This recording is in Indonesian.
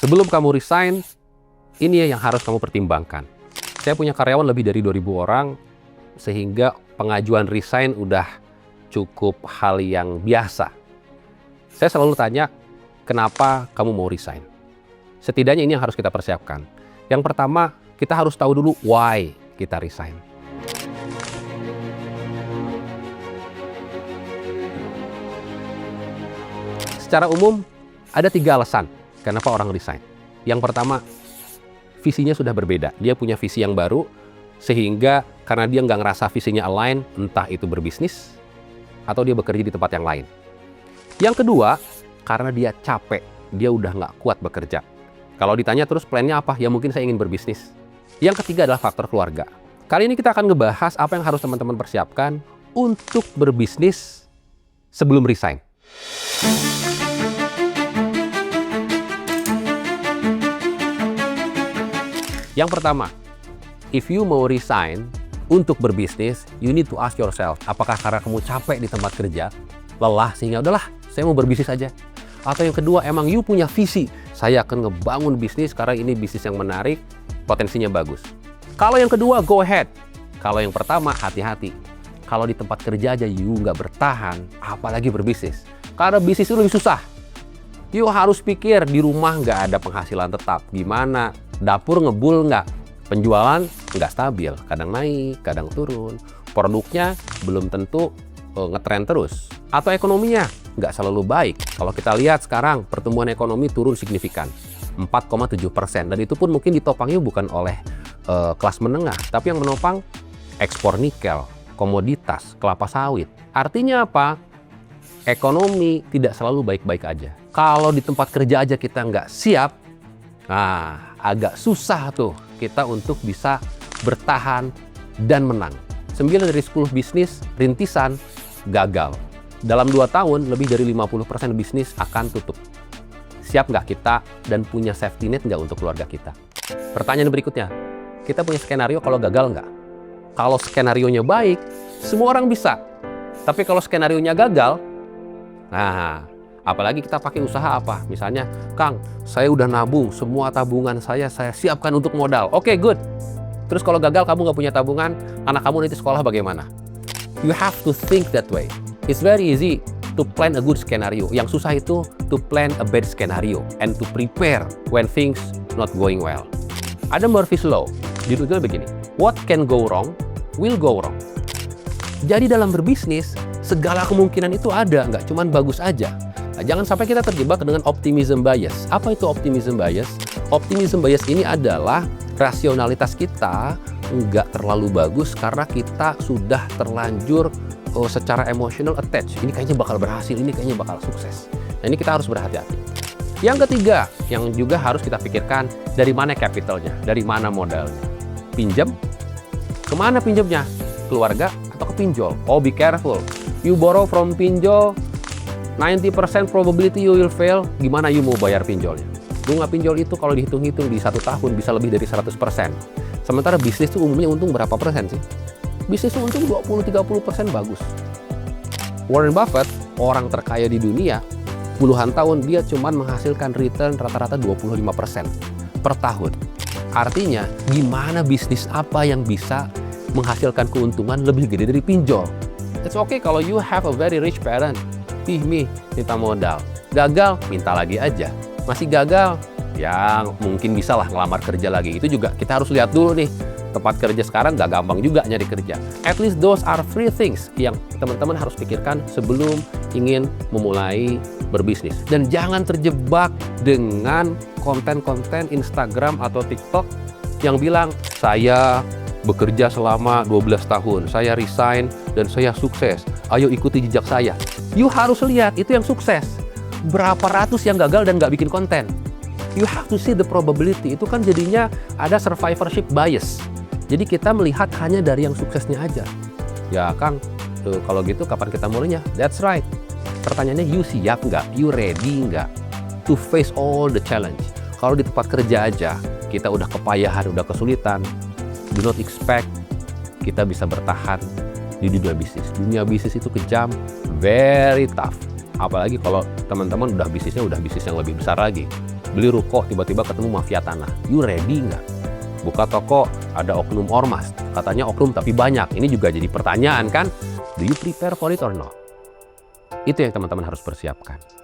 Sebelum kamu resign, ini yang harus kamu pertimbangkan. Saya punya karyawan lebih dari 2.000 orang, sehingga pengajuan resign udah cukup hal yang biasa. Saya selalu tanya, kenapa kamu mau resign? Setidaknya ini yang harus kita persiapkan. Yang pertama, kita harus tahu dulu why kita resign. Secara umum, ada 3 alasan kenapa orang resign. Yang pertama, visinya sudah berbeda. Dia punya visi yang baru, sehingga karena dia nggak ngerasa visinya align, entah itu berbisnis, atau dia bekerja di tempat yang lain. Yang kedua, karena dia capek, dia udah nggak kuat bekerja. Kalau ditanya terus plannya apa? Ya mungkin saya ingin berbisnis. Yang ketiga adalah faktor keluarga. Kali ini kita akan ngebahas apa yang harus teman-teman persiapkan untuk berbisnis sebelum resign. Yang pertama, if you mau resign untuk berbisnis, you need to ask yourself, apakah karena kamu capek di tempat kerja, lelah sehingga udahlah, saya mau berbisnis aja. Atau yang kedua, emang you punya visi, saya akan ngebangun bisnis karena ini bisnis yang menarik, potensinya bagus. Kalau yang kedua, go ahead. Kalau yang pertama, hati-hati. Kalau di tempat kerja aja you nggak bertahan, apalagi berbisnis. Karena bisnis itu lebih susah. You harus pikir di rumah nggak ada penghasilan tetap. Gimana? Dapur ngebul nggak? Penjualan nggak stabil. Kadang naik, kadang turun. Produknya belum tentu ngetren terus. Atau ekonominya nggak selalu baik. Kalau kita lihat sekarang pertumbuhan ekonomi turun signifikan. 4,7%. Dan itu pun mungkin ditopangnya bukan oleh kelas menengah. Tapi yang menopang ekspor nikel, komoditas, kelapa sawit. Artinya apa? Ekonomi tidak selalu baik-baik aja. Kalau di tempat kerja aja kita nggak siap, nah agak susah tuh kita untuk bisa bertahan dan menang. 9 dari 10 bisnis rintisan gagal. Dalam 2 tahun, lebih dari 50% bisnis akan tutup. Siap nggak kita dan punya safety net nggak untuk keluarga kita? Pertanyaan berikutnya, kita punya skenario kalau gagal nggak? Kalau skenarionya baik, semua orang bisa. Tapi kalau skenarionya gagal, nah, apalagi kita pakai usaha apa? Misalnya, Kang, saya udah nabung, semua tabungan saya siapkan untuk modal. Oke, good. Terus kalau gagal kamu nggak punya tabungan, anak kamu nanti sekolah bagaimana? You have to think that way. It's very easy to plan a good scenario. Yang susah itu to plan a bad scenario and to prepare when things not going well. Ada Murphy's Law, judulnya begini, what can go wrong will go wrong. Jadi dalam berbisnis, segala kemungkinan itu ada, nggak cuma bagus aja. Nah, jangan sampai kita terjebak dengan optimism bias. Apa itu optimism bias? Optimism bias ini adalah rasionalitas kita nggak terlalu bagus karena kita sudah terlanjur secara emotional attach. Ini kayaknya bakal berhasil, ini kayaknya bakal sukses. Nah, ini kita harus berhati-hati. Yang ketiga, yang juga harus kita pikirkan, dari mana capitalnya, dari mana modalnya. Pinjam? Kemana pinjamnya? Keluarga atau ke pinjol? Oh, be careful. You borrow from pinjol, 90% probability you will fail. Gimana you mau bayar pinjolnya? Bunga pinjol itu kalau dihitung-hitung di 1 tahun bisa lebih dari 100%. Sementara bisnis itu umumnya untung berapa persen sih? Bisnis itu untung 20-30% bagus. Warren Buffett, orang terkaya di dunia, puluhan tahun dia cuma menghasilkan return rata-rata 25% per tahun. Artinya, gimana bisnis apa yang bisa menghasilkan keuntungan lebih gede dari pinjol? It's okay kalau you have a very rich parent. Minta modal. Gagal, minta lagi aja. Masih gagal, ya mungkin bisa lah ngelamar kerja lagi. Itu juga kita harus lihat dulu nih. Tempat kerja sekarang gak gampang juga nyari kerja. At least those are 3 things yang teman-teman harus pikirkan sebelum ingin memulai berbisnis. Dan jangan terjebak dengan konten-konten Instagram atau TikTok yang bilang, saya bekerja selama 12 tahun, saya resign dan saya sukses. Ayo ikuti jejak saya. You harus lihat itu yang sukses. Berapa ratus yang gagal dan gak bikin konten. You have to see the probability. Itu kan jadinya ada survivorship bias. Jadi kita melihat hanya dari yang suksesnya aja. Ya Kang, kalau gitu kapan kita mulainya? That's right. Pertanyaannya, you siap nggak? You ready nggak? To face all the challenge. Kalau di tempat kerja aja, kita udah kepayahan, udah kesulitan. Do not expect kita bisa bertahan di dunia bisnis. Dunia bisnis itu kejam, very tough. Apalagi kalau teman-teman udah bisnisnya udah bisnis yang lebih besar lagi. Beli ruko, tiba-tiba ketemu mafia tanah. You ready nggak? Buka toko, ada oknum ormas. Katanya oknum tapi banyak. Ini juga jadi pertanyaan kan? Do you prepare for it or not? Itu yang teman-teman harus persiapkan.